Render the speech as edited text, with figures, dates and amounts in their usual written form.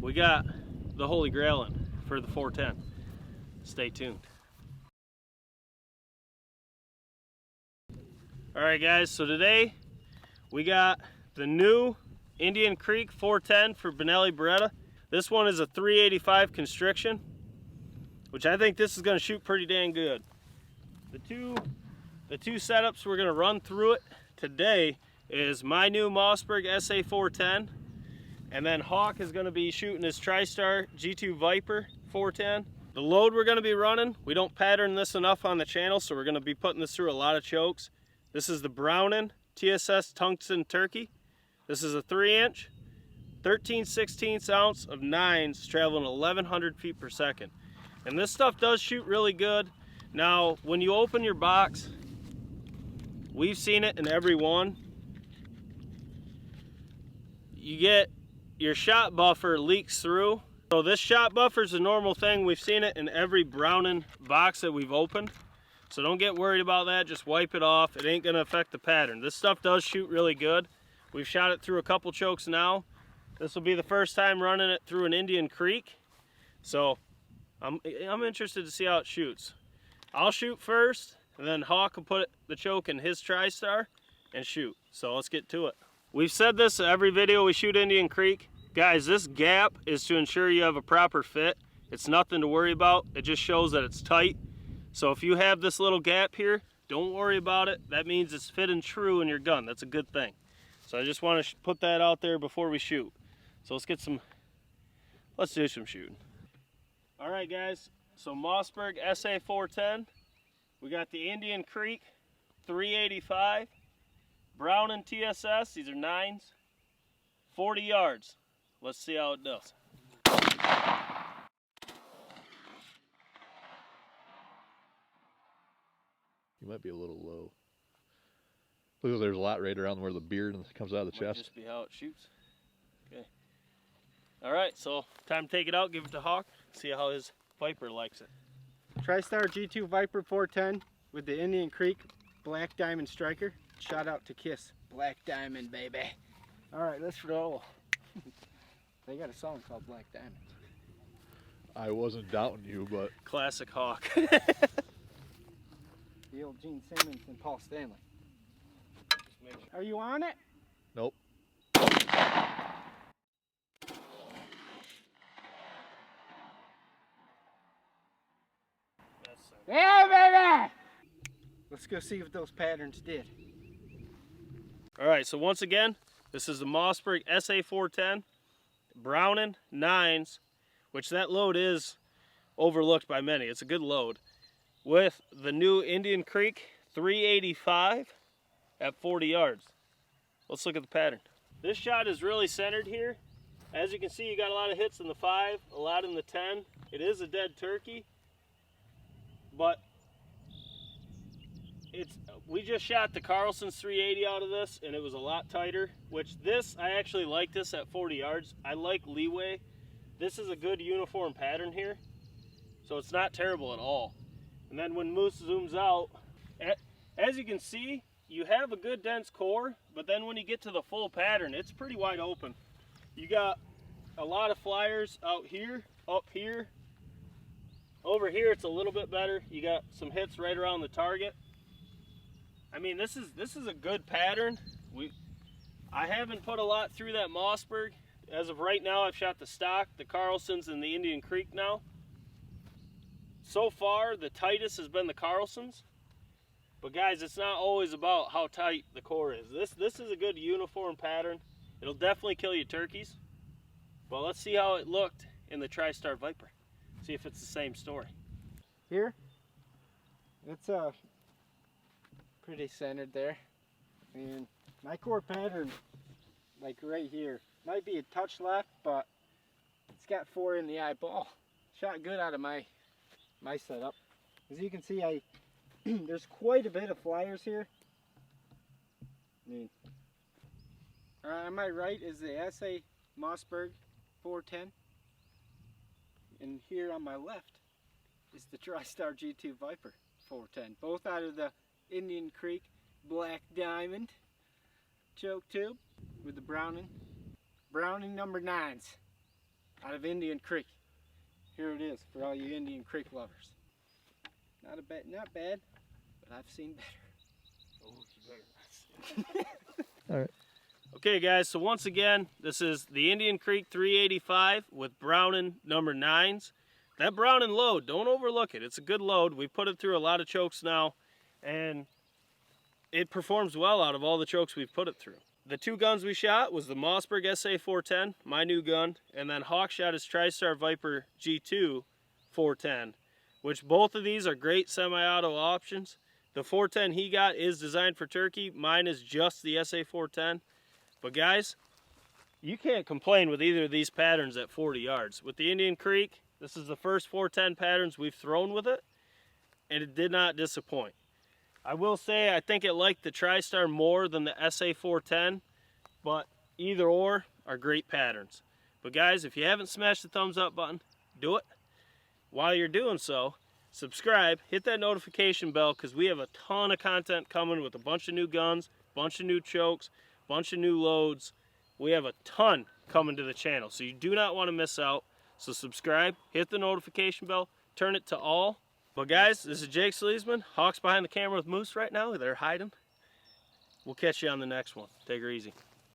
we got the Holy Grail in for the 410. Stay tuned. All right guys, so today we got the new Indian Creek 410 for Benelli Beretta. This one is a 385 constriction, which I think this is going to shoot pretty dang good. The two setups we're going to run through it today is my new Mossberg SA 410, and then Hawk is going to be shooting his TriStar G2 Viper 410. The load we're going to be running, we don't pattern this enough on the channel, so we're going to be putting this through a lot of chokes. This is the Browning TSS Tungsten Turkey. This is a 3-inch, 13/16 ounce of 9s traveling 1,100 feet per second. And this stuff does shoot really good. Now, when you open your box, we've seen it in every one. You get your shot buffer leaks through. So this shot buffer is a normal thing. We've seen it in every Browning box that we've opened. So don't get worried about that, just wipe it off. It ain't gonna affect the pattern. This stuff does shoot really good. We've shot it through a couple chokes now. This will be the first time running it through an Indian Creek. So I'm interested to see how it shoots. I'll shoot first, and then Hawk will put the choke in his TriStar and shoot. So let's get to it. We've said this in every video we shoot Indian Creek. Guys, this gap is to ensure you have a proper fit. It's nothing to worry about. It just shows that it's tight. So if you have this little gap here, don't worry about it. That means it's fitting true in your gun. That's a good thing. So I just want to put that out there before we shoot. So let's do some shooting. All right guys, so Mossberg SA 410. We got the Indian Creek 385. Browning TSS, these are 9s. 40 yards. Let's see how it does. You might be a little low. Look, there's a lot right around where the beard comes out of the chest. Just be how it shoots. Okay. All right, so time to take it out, give it to Hawk, see how his Viper likes it. TriStar G2 Viper 410 with the Indian Creek Black Diamond Striker. Shout out to Kiss. Black Diamond, baby. All right, let's roll. They got a song called Black Diamond. I wasn't doubting you, but... Classic Hawk. The old Gene Simmons and Paul Stanley. Are you on it? Nope. Yeah, baby! Let's go see what those patterns did. All right, so once again, this is the Mossberg SA 410, Browning 9s, which that load is overlooked by many. It's a good load. With the new Indian Creek 385 at 40 yards. Let's look at the pattern. This shot is really centered here. As you can see, you got a lot of hits in the 5, a lot in the 10. It is a dead turkey, but we just shot the Carlson's 380 out of this, and it was a lot tighter, which this, I actually like this at 40 yards. I like leeway. This is a good uniform pattern here, so it's not terrible at all. And then when Moose zooms out, as you can see, you have a good dense core, but then when you get to the full pattern, it's pretty wide open. You got a lot of flyers out here, up here. Over here, it's a little bit better. You got some hits right around the target. I mean, this is a good pattern. I haven't put a lot through that Mossberg. As of right now, I've shot the stock, the Carlson's, and the Indian Creek now. So far, the tightest has been the Carlson's. But guys, it's not always about how tight the core is. This is a good uniform pattern. It'll definitely kill you turkeys. But let's see how it looked in the TriStar Viper. See if it's the same story. Here, it's pretty centered there. And my core pattern, like right here, might be a touch left, but it's got 4 in the eyeball. Shot good out of my setup. As you can see, there's quite a bit of flyers here. I mean, on my right is the SA Mossberg 410, and here on my left is the TriStar G2 Viper 410, both out of the Indian Creek Black Diamond choke tube with the Browning number 9s. out of Indian Creek. Here it is for all you Indian Creek lovers. Not bad, but I've seen better. Oh, you better. All right. Okay guys, so once again, this is the Indian Creek 385 with Browning number 9s. That Browning load, don't overlook it. It's a good load. We put it through a lot of chokes now, and it performs well out of all the chokes we've put it through. The 2 guns we shot was the Mossberg SA410, my new gun, and then Hawk shot his TriStar Viper G2 410, which both of these are great semi-auto options. The 410 he got is designed for turkey. Mine is just the SA410. But guys, you can't complain with either of these patterns at 40 yards. With the Indian Creek, this is the first 410 patterns we've thrown with it, and it did not disappoint. I will say I think it liked the TriStar more than the SA410, but either or are great patterns. But guys, if you haven't smashed the thumbs up button, do it. While you're doing so, subscribe, hit that notification bell, because we have a ton of content coming with a bunch of new guns, bunch of new chokes, bunch of new loads. We have a ton coming to the channel, so you do not want to miss out. So subscribe, hit the notification bell, turn it to all. But guys, this is Jake SLEASMAN. Hawk's behind the camera with Moose right now. They're hiding. We'll catch you on the next one. Take her easy.